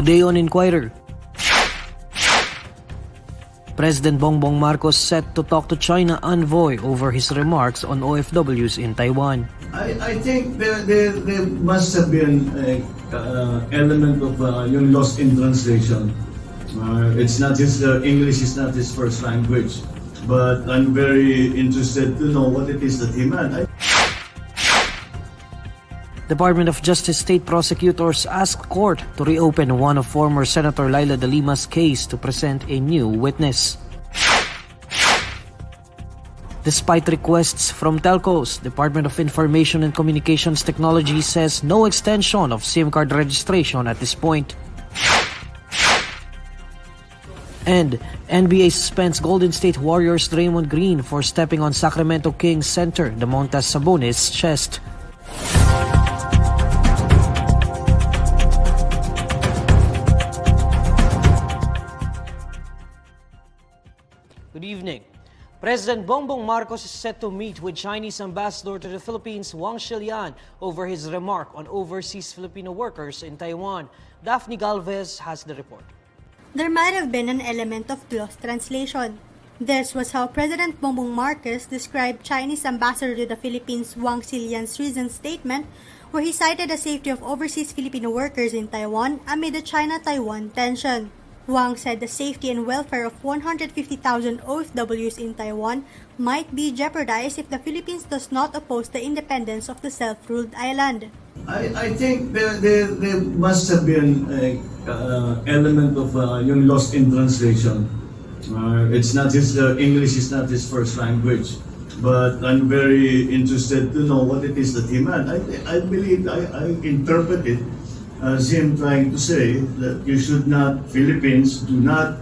Today on Inquirer, President Bongbong Marcos set to talk to China envoy over his remarks on OFWs in Taiwan. I think there must have been an element of yung lost in translation. It's not his English is not his first language, but I'm very interested to know what it is that he meant. Department of Justice state prosecutors asked court to reopen one of former Senator Laila de Lima's case to present a new witness. Despite requests from telcos, Department of Information and Communications Technology says no extension of SIM card registration at this point. And NBA suspends Golden State Warriors Draymond Green for stepping on Sacramento Kings center Domantas Sabonis' chest. Good evening. President Bongbong Marcos is set to meet with Chinese Ambassador to the Philippines Wang Xilian over his remark on overseas Filipino workers in Taiwan. Daphne Galvez has the report. There might have been an element of lost translation. This was how President Bongbong Marcos described Chinese Ambassador to the Philippines Wang Xilian's recent statement, where he cited the safety of overseas Filipino workers in Taiwan amid the China-Taiwan tension. Wang said the safety and welfare of 150,000 OFWs in Taiwan might be jeopardized if the Philippines does not oppose the independence of the self-ruled island. I think there must have been an element of yung lost in translation. It's not his English is not his first language, but I'm very interested to know what it is that he meant. I believe I interpret it as him trying to say that Philippines do not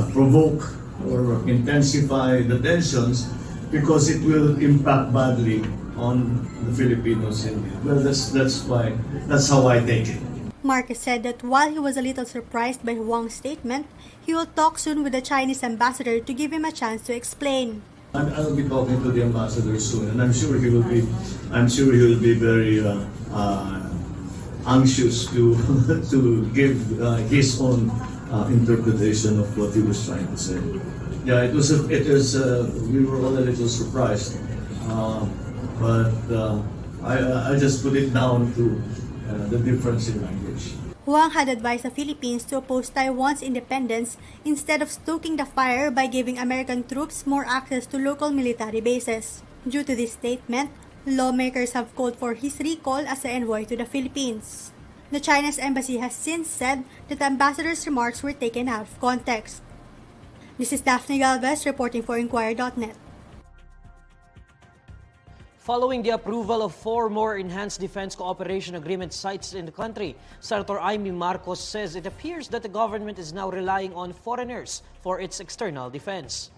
provoke or intensify the tensions because it will impact badly on the Filipinos. Well, that's how I take it. Marcos said that while he was a little surprised by Wang's statement, he will talk soon with the Chinese ambassador to give him a chance to explain. I'll be talking to the ambassador soon, and I'm sure he will be very anxious to give his own interpretation of what he was trying to say. Yeah, we were all a little surprised, but I just put it down to the difference in language. Wang had advised the Philippines to oppose Taiwan's independence instead of stoking the fire by giving American troops more access to local military bases. Due to this statement, lawmakers have called for his recall as an envoy to the Philippines. The China's embassy has since said that the ambassador's remarks were taken out of context. This is Daphne Galvez reporting for INQUIRER.net. Following the approval of 4 more enhanced defense cooperation agreement sites in the country, Senator Amy Marcos says it appears that the government is now relying on foreigners for its external defense.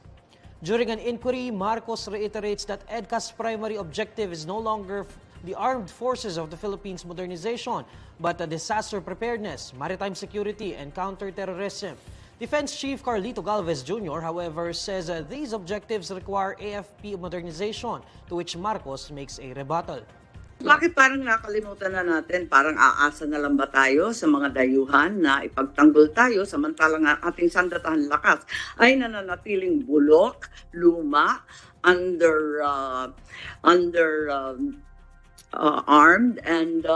During an inquiry, Marcos reiterates that Edca's primary objective is no longer the armed forces of the Philippines' modernization, but the disaster preparedness, maritime security, and counterterrorism. Defense Chief Carlito Galvez Jr., however, says these objectives require AFP modernization, to which Marcos makes a rebuttal. Bakit parang nakalimutan na natin, parang aasa na lang ba tayo sa mga dayuhan na ipagtanggol tayo samantalang ang ating sandatahan lakas ay nananatiling bulok, luma, armed and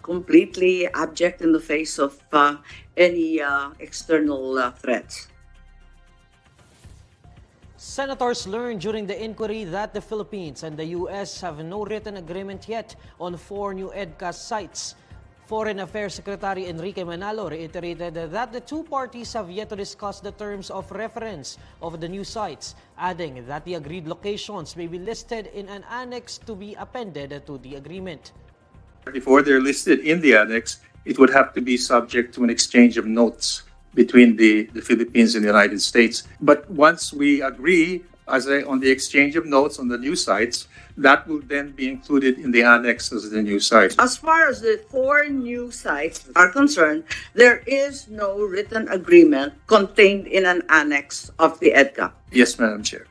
completely abject in the face of any external threats. Senators learned during the inquiry that the Philippines and the U.S. have no written agreement yet on 4 new Edca sites. Foreign Affairs Secretary Enrique Manalo reiterated that the two parties have yet to discuss the terms of reference of the new sites, adding that the agreed locations may be listed in an annex to be appended to the agreement. Before they're listed in the annex, it would have to be subject to an exchange of notes between the Philippines and the United States. But once we agree on the exchange of notes on the new sites, that will then be included in the annex as the new sites. As far as the 4 new sites are concerned, there is no written agreement contained in an annex of the Edca. Yes, Madam Chair.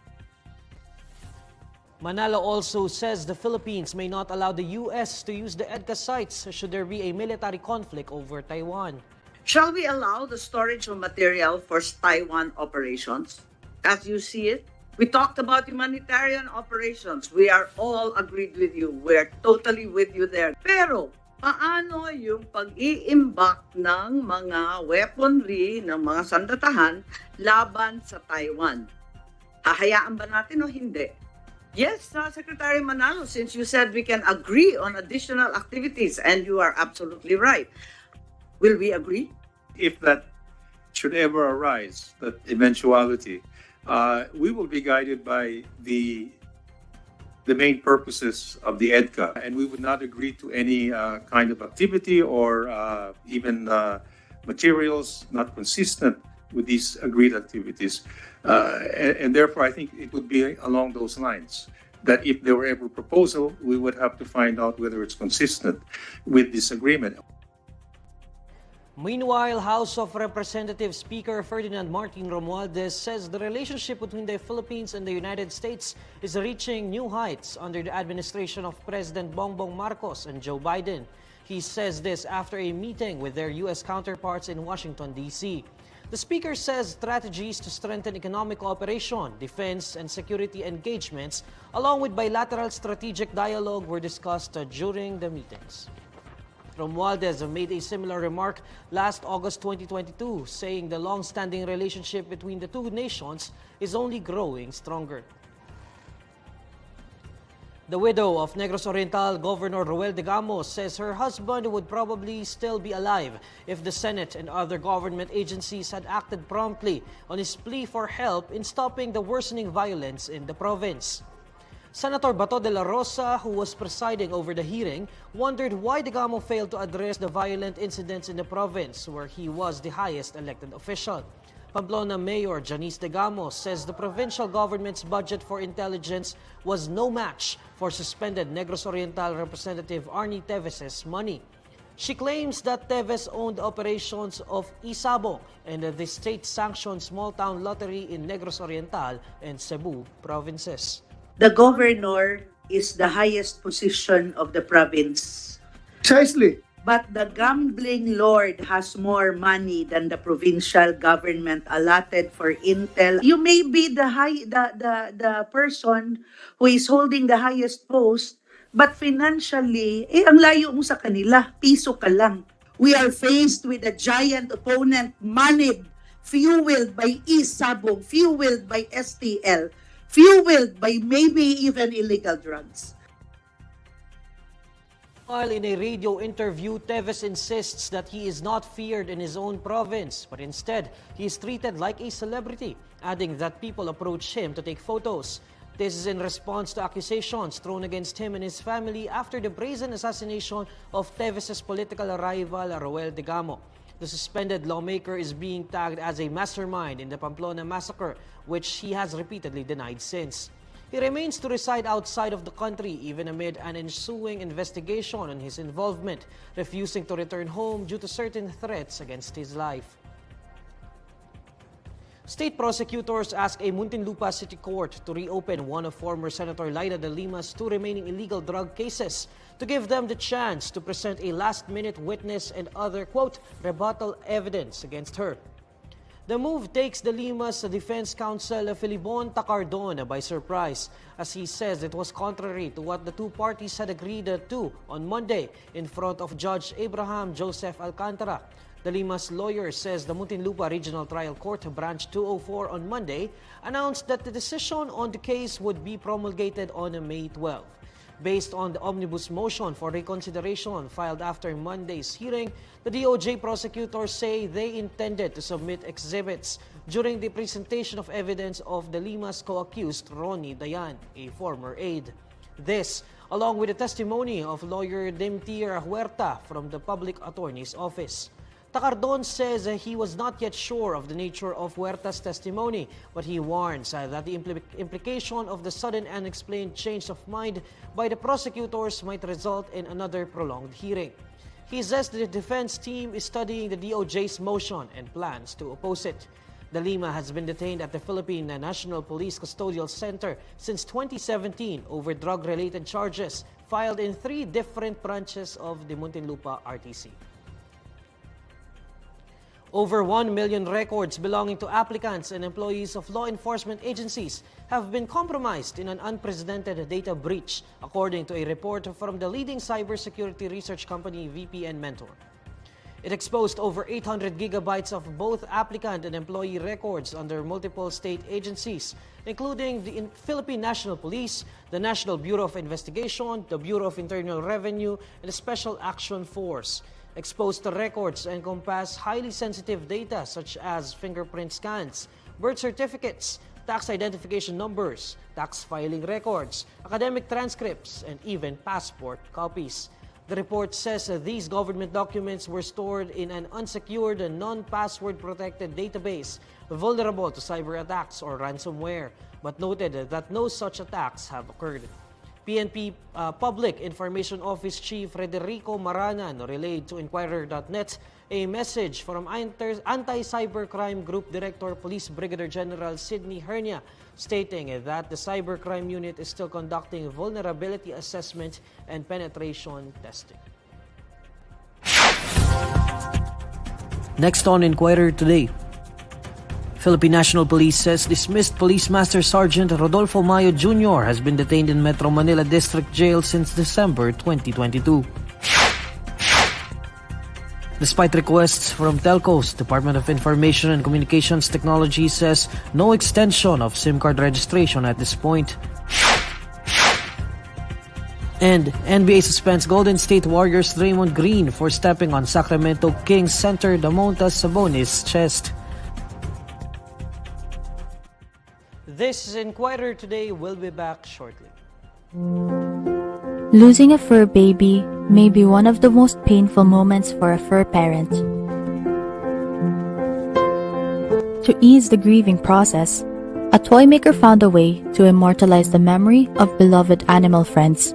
Manalo also says the Philippines may not allow the U.S. to use the Edca sites should there be a military conflict over Taiwan. Shall we allow the storage of material for Taiwan operations? As you see it, we talked about humanitarian operations. We are all agreed with you. We're totally with you there. Pero, paano yung pag-iimbak ng mga weaponry, ng mga sandatahan laban sa Taiwan? Hahayaan ba natin o hindi? Yes, Secretary Manalo, since you said we can agree on additional activities, and you are absolutely right. Will we agree? If that should ever arise, that eventuality, we will be guided by the main purposes of the Edca, and we would not agree to any kind of activity or even materials not consistent with these agreed activities. And therefore, I think it would be along those lines, that if there were ever a proposal, we would have to find out whether it's consistent with this agreement. Meanwhile, House of Representatives Speaker Ferdinand Martin Romualdez says the relationship between the Philippines and the United States is reaching new heights under the administration of President Bongbong Marcos and Joe Biden. He says this after a meeting with their U.S. counterparts in Washington, D.C. The speaker says strategies to strengthen economic cooperation, defense, and security engagements, along with bilateral strategic dialogue, were discussed during the meetings. Romualdez made a similar remark last August 2022, saying the long-standing relationship between the two nations is only growing stronger. The widow of Negros Oriental Governor Degamo says her husband would probably still be alive if the Senate and other government agencies had acted promptly on his plea for help in stopping the worsening violence in the province. Senator Bato de la Rosa, who was presiding over the hearing, wondered why Degamo failed to address the violent incidents in the province where he was the highest elected official. Pamplona Mayor Janice Degamo says the provincial government's budget for intelligence was no match for suspended Negros Oriental Representative Arnie Teves' money. She claims that Teves owned operations of e-sabong and the state-sanctioned small-town lottery in Negros Oriental and Cebu provinces. The governor is the highest position of the province. Precisely. But the gambling lord has more money than the provincial government allotted for intel. You may be the person who is holding the highest post, but financially, ang layo mo sa kanila, piso ka lang. We are faced with a giant opponent moneyed, fueled by e-sabong, fueled by STL, fueled by maybe even illegal drugs. While in a radio interview, Teves insists that he is not feared in his own province, but instead, he is treated like a celebrity, adding that people approach him to take photos. This is in response to accusations thrown against him and his family after the brazen assassination of Teves' political rival, Degamo. The suspended lawmaker is being tagged as a mastermind in the Pamplona massacre, which he has repeatedly denied since. He remains to reside outside of the country even amid an ensuing investigation on his involvement, refusing to return home due to certain threats against his life. State prosecutors ask a Muntinlupa City Court to reopen one of former Senator Laida de Lima's two remaining illegal drug cases to give them the chance to present a last-minute witness and other, quote, rebuttal evidence against her. The move takes de Lima's defense counsel Filibon Tacardon by surprise, as he says it was contrary to what the two parties had agreed to on Monday in front of Judge Abraham Joseph Alcantara. De Lima's lawyer says the Muntinlupa Regional Trial Court, Branch 204 on Monday, announced that the decision on the case would be promulgated on May 12. Based on the omnibus motion for reconsideration filed after Monday's hearing, the DOJ prosecutors say they intended to submit exhibits during the presentation of evidence of de Lima's co-accused Ronnie Dayan, a former aide. This, along with the testimony of lawyer Demtier Huerta from the Public Attorney's Office. Tacardon says he was not yet sure of the nature of Huerta's testimony, but he warns that the implication of the sudden and unexplained change of mind by the prosecutors might result in another prolonged hearing. He says the defense team is studying the DOJ's motion and plans to oppose it. The Lima has been detained at the Philippine National Police Custodial Center since 2017 over drug-related charges filed in 3 different branches of the Muntinlupa RTC. Over 1 million records belonging to applicants and employees of law enforcement agencies have been compromised in an unprecedented data breach, according to a report from the leading cybersecurity research company VPN Mentor. It exposed over 800 gigabytes of both applicant and employee records under multiple state agencies, including the Philippine National Police, the National Bureau of Investigation, the Bureau of Internal Revenue, and the Special Action Force. Exposed records encompass highly sensitive data such as fingerprint scans, birth certificates, tax identification numbers, tax filing records, academic transcripts, and even passport copies. The report says that these government documents were stored in an unsecured and non-password protected database vulnerable to cyber attacks or ransomware, but noted that no such attacks have occurred. PNP Public Information Office Chief Federico Maranan relayed to INQUIRER.net a message from Anti-Cybercrime Group Director Police Brigadier General Sidney Hernia, stating that the Cybercrime Unit is still conducting vulnerability assessment and penetration testing. Next on Inquirer Today. Philippine National Police says dismissed Police Master Sergeant Rodolfo Mayo Jr. has been detained in Metro Manila District Jail since December 2022. Despite requests from telcos, Department of Information and Communications Technology says no extension of SIM card registration at this point. And NBA suspends Golden State Warriors Draymond Green for stepping on Sacramento Kings center Domantas Sabonis' chest. This is Inquirer Today. We'll be back shortly. Losing a fur baby may be one of the most painful moments for a fur parent. To ease the grieving process, a toy maker found a way to immortalize the memory of beloved animal friends.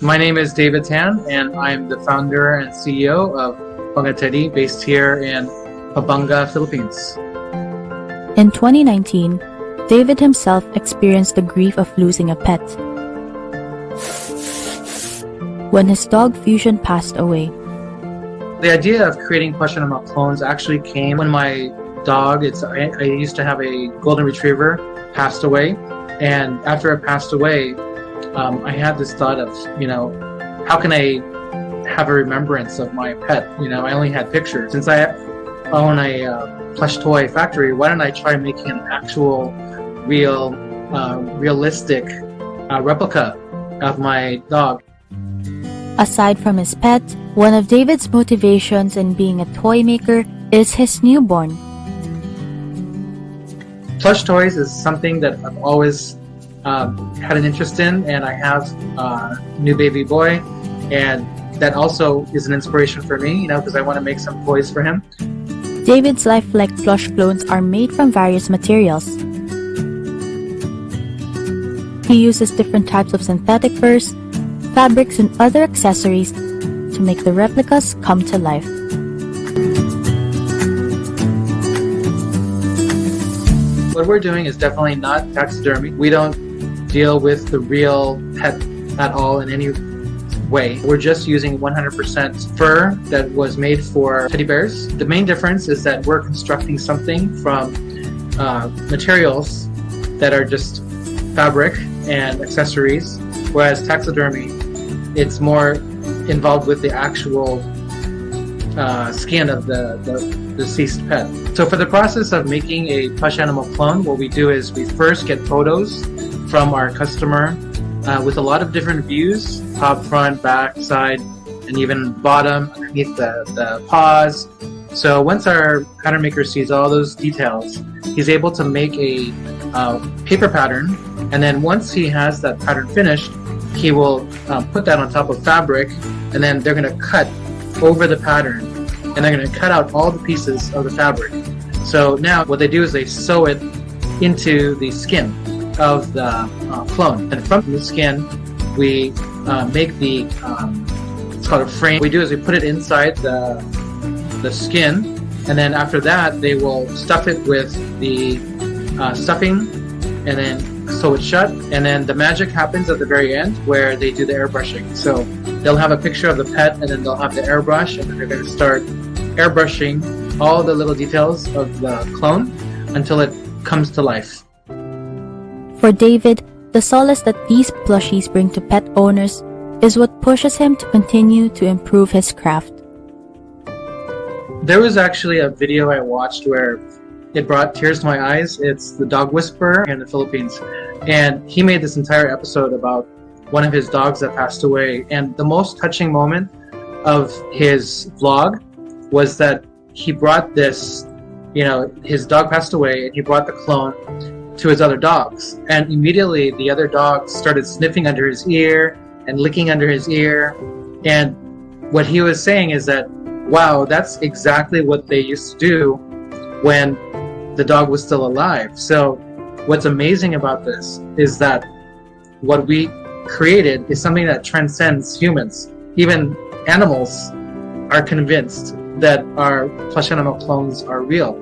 My name is David Tan, and I'm the founder and CEO of Panga Teddy, based here in Pampanga, Philippines. In 2019, David himself experienced the grief of losing a pet. When his dog Fusion passed away. The idea of creating plush animal clones actually came when my dog, I used to have a golden retriever, passed away. And after it passed away, I had this thought of, how can I have a remembrance of my pet? I only had pictures. Since I own a plush toy factory, why don't I try making an actual, realistic replica of my dog? Aside from his pet, one of David's motivations in being a toy maker is his newborn. Plush toys is something that I've always had an interest in, and I have a new baby boy, and that also is an inspiration for me, because I want to make some toys for him. David's lifelike plush clones are made from various materials. He uses different types of synthetic furs, fabrics, and other accessories to make the replicas come to life. What we're doing is definitely not taxidermy. We don't deal with the real pet at all in any way. We're just using 100% fur that was made for teddy bears. The main difference is that we're constructing something from materials that are just fabric and accessories, whereas taxidermy, it's more involved with the actual skin of the deceased pet. So for the process of making a plush animal clone, what we do is we first get photos from our customer with a lot of different views, top, front, back, side, and even bottom, underneath the paws. So once our pattern maker sees all those details, he's able to make a paper pattern, and then once he has that pattern finished, he will put that on top of fabric, and then they're going to cut over the pattern, and they're going to cut out all the pieces of the fabric. So now what they do is they sew it into the skin of the clone, and from the skin we make the it's called a frame. What we do is we put it inside the skin, and then after that, they will stuff it with the stuffing, and then sew it shut. And then the magic happens at the very end where they do the airbrushing. So they'll have a picture of the pet, and then they'll have the airbrush, and then they're going to start airbrushing all the little details of the clone until it comes to life. For David, the solace that these plushies bring to pet owners is what pushes him to continue to improve his craft. There was actually a video I watched where it brought tears to my eyes. It's the dog whisperer in the Philippines. And he made this entire episode about one of his dogs that passed away. And the most touching moment of his vlog was that he brought this, his dog passed away, and he brought the clone to his other dogs. And immediately the other dogs started sniffing under his ear and licking under his ear. And what he was saying is that, wow, that's exactly what they used to do when the dog was still alive. So what's amazing about this is that what we created is something that transcends humans. Even animals are convinced that our plush animal clones are real.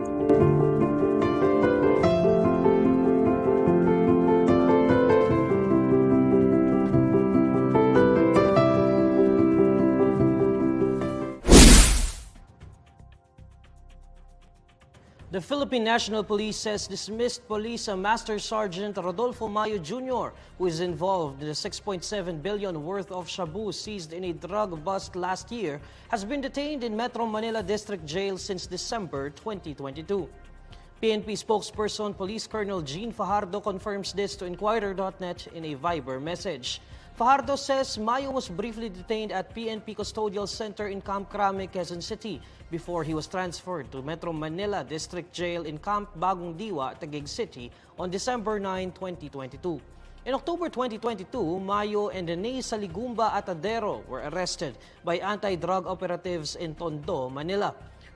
The Philippine National Police says dismissed Police Master Sergeant Rodolfo Mayo Jr., who is involved in the 6.7 billion worth of shabu seized in a drug bust last year, has been detained in Metro Manila District Jail since December 2022. PNP spokesperson Police Colonel Jean Fajardo confirms this to INQUIRER.net in a Viber message. Fajardo says Mayo was briefly detained at PNP Custodial Center in Camp Crame, Quezon City before he was transferred to Metro Manila District Jail in Camp Bagong Diwa, Taguig City on December 9, 2022. In October 2022, Mayo and Rene Saligumba Atadero were arrested by anti-drug operatives in Tondo, Manila.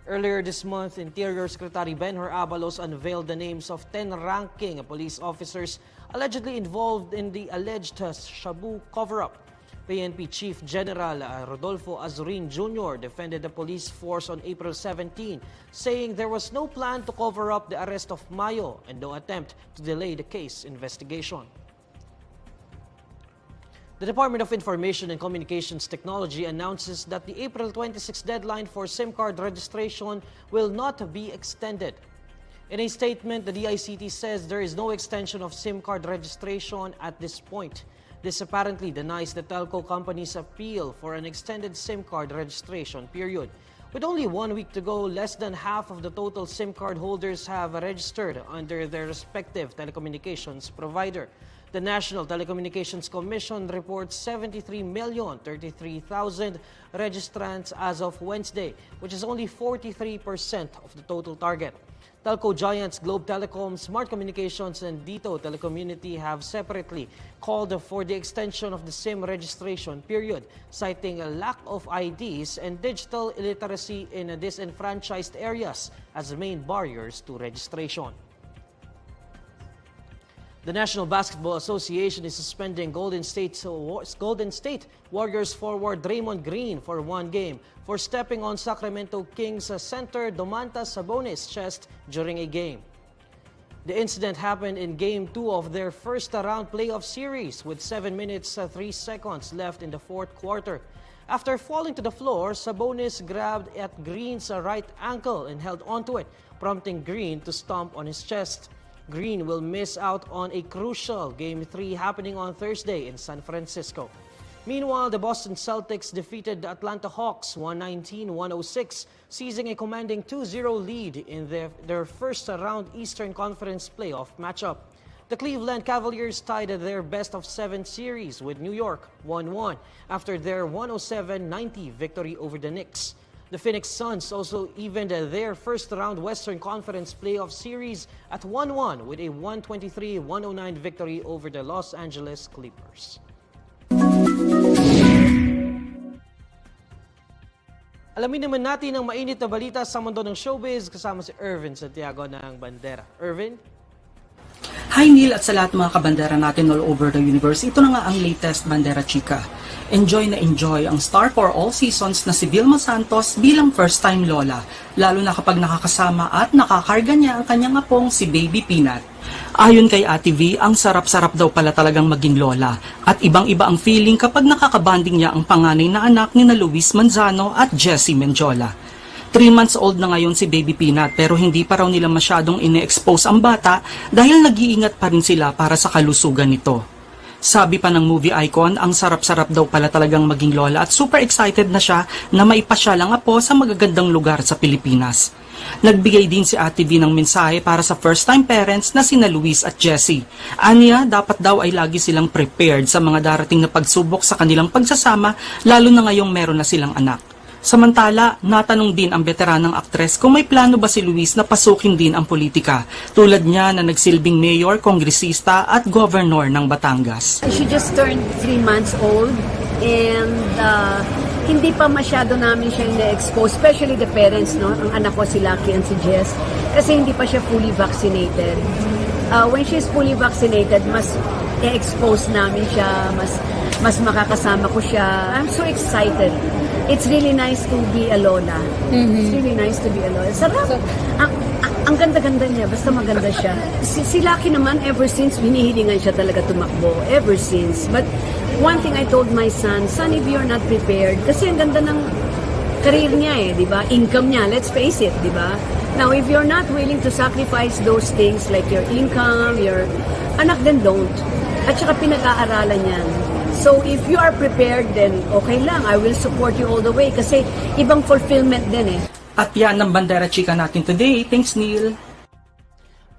Earlier this month, Interior Secretary Benhur Abalos unveiled the names of 10 ranking police officers allegedly involved in the alleged shabu cover-up. PNP Chief General Rodolfo Azurin Jr. defended the police force on April 17, saying there was no plan to cover up the arrest of Mayo and no attempt to delay the case investigation. The Department of Information and Communications Technology announces that the April 26 deadline for SIM card registration will not be extended. In a statement, the DICT says there is no extension of SIM card registration at this point. This apparently denies the telco company's appeal for an extended SIM card registration period. With only 1 week to go, less than half of the total SIM card holders have registered under their respective telecommunications provider. The National Telecommunications Commission reports 73,033,000 registrants as of Wednesday, which is only 43% of the total target. Telco giants Globe Telecom, Smart Communications, and Dito Telecommunity have separately called for the extension of the SIM registration period, citing a lack of IDs and digital illiteracy in disenfranchised areas as main barriers to registration. The National Basketball Association is suspending Golden State Warriors forward Draymond Green for 1 game for stepping on Sacramento Kings center Domantas Sabonis' chest during a game. The incident happened in Game 2 of their first-round playoff series with 7 minutes 3 seconds left in the fourth quarter. After falling to the floor, Sabonis grabbed at Green's right ankle and held onto it, prompting Green to stomp on his chest. Green will miss out on a crucial Game 3 happening on Thursday in San Francisco. Meanwhile, the Boston Celtics defeated the Atlanta Hawks 119-106, seizing a commanding 2-0 lead in their first-round Eastern Conference playoff matchup. The Cleveland Cavaliers tied their best-of-7 series with New York 1-1 after their 107-90 victory over the Knicks. The Phoenix Suns also evened their first-round Western Conference playoff series at 1-1 with a 123-109 victory over the Los Angeles Clippers. Alamin naman natin ang mainit na balita sa mundo ng showbiz kasama si Irvin Santiago ng Bandera. Irvin? Hi Neil at sa lahat ng mga kabandera natin all over the universe. Ito na nga ang latest Bandera Chika. Enjoy na enjoy ang star for all seasons na si Vilma Santos bilang first-time lola, lalo na kapag nakakasama at nakakarga niya ang kanyang apong si Baby Peanut. Ayon kay Ate V, ang sarap-sarap daw pala talagang maging lola at ibang-iba ang feeling kapag nakakabanding niya ang panganay na anak ni na Luis Manzano at Jessie Menjola. 3 months old na ngayon si Baby Peanut pero hindi pa raw nila masyadong ine-expose ang bata dahil nag-iingat pa rin sila para sa kalusugan nito. Sabi pa ng movie icon, ang sarap-sarap daw pala talagang maging lola at super excited na siya na maipasya lang apo sa magagandang lugar sa Pilipinas. Nagbigay din si Ate V ng mensahe para sa first-time parents na sina Luis at Jessie. Aniya, dapat daw ay lagi silang prepared sa mga darating na pagsubok sa kanilang pagsasama lalo na ngayong meron na silang anak. Samantala, natanong din ang veteranang aktres kung may plano ba si Luis na pasukin din ang politika, tulad niya na nagsilbing mayor, kongresista at governor ng Batangas. She just turned 3 months old and hindi pa masyado namin siya na-expose, especially the parents, no? Ang anak ko si Lucky and si Jess, kasi hindi pa siya fully vaccinated. When she's fully vaccinated, mas i-expose namin siya, mas makakasama ko siya. I'm so excited. It's really nice to be a lola. It's really nice to be a lola. Sarap. Ang ganda-ganda niya, basta maganda siya. Si Lucky naman, ever since, hinihilingan siya talaga tumakbo. Ever since. But one thing I told my son, son, if you're not prepared, kasi ang ganda ng career niya di ba? Income niya, let's face it, di ba? Now, if you're not willing to sacrifice those things like your income, your anak, then don't. At saka pinag-aaralan yan. So, if you are prepared, then okay lang. I will support you all the way. Kasi ibang fulfillment din At yan ang Bandera Chika natin today. Thanks, Neil.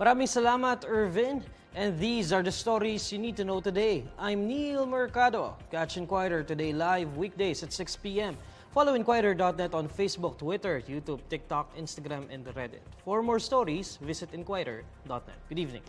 Maraming salamat, Irvin. And these are the stories you need to know today. I'm Neil Mercado. Catch Inquirer today live weekdays at 6 p.m. Follow INQUIRER.net on Facebook, Twitter, YouTube, TikTok, Instagram, and Reddit. For more stories, visit INQUIRER.net. Good evening.